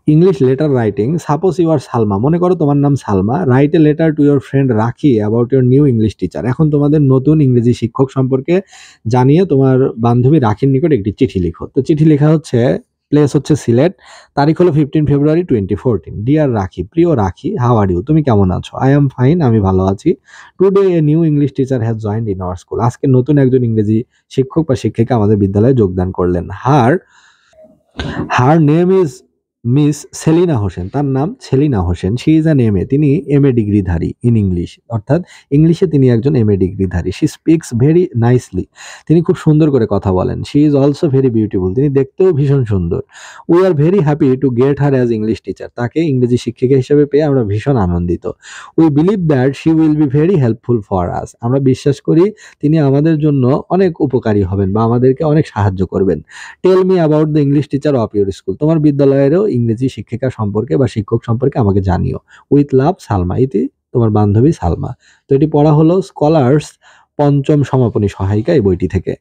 English letter writing. Suppose you are Salma, মনে করো তোমার নাম Salma. Write a letter to your friend Rakhi about your new English teacher. এখন তোমাদের নতুন ইংরেজি শিক্ষক সম্পর্কে জানিয়ে তোমার বান্ধবী রাখির নিকট একটি চিঠি লিখো। তো চিঠি লেখা হচ্ছে, প্লেস হচ্ছে সিলেট, তারিখ হলো 15 ফেব্রুয়ারি 2014। ডিয়ার রাখি, প্রিয় রাখি, হাউ আর ইউ, তুমি কেমন আছো? আই এম ফাইন, আমি ভালো আছি। Today a new English teacher has joined in our school. আজকে নতুন একজন ইংরেজি শিক্ষক বা শিক্ষিকা আমাদের বিদ্যালয়ে যোগদান করলেন। Her name is miss Selina Hossain, তার নাম Selina Hossain. She is an MA, তিনি এমএ ডিগ্রিধারী ইন ইংলিশ, অর্থাৎ ইংলিশে তিনি একজন এমএ ডিগ্রিধারী। শি স্পিক্স ভেরি নাইসলি, তিনি খুব সুন্দর করে কথা বলেন। She is also very beautiful, তিনি দেখতেও ভীষণ সুন্দর। We are very happy to get her as English teacher, তাকে ইংরেজি শিক্ষিকা হিসেবে পেয়ে আমরা ভীষণ আনন্দিত। We believe that she will be very helpful for us, আমরা বিশ্বাস করি তিনি আমাদের জন্য অনেক উপকারী হবেন বা আমাদেরকে অনেক সাহায্য করবেন। Tell me about the English teacher of your school, তোমার বিদ্যালয়েরও ইংরেজি শিক্ষিকা সম্পর্কে বা শিক্ষক সম্পর্কে আমাকে জানিও। উইথ লাভ সালমা, ইতি তোমার বান্ধবী সালমা। তো এটি পড়া হলো স্কলার্স পঞ্চম সমাপনী সহায়িকা এই বইটি থেকে।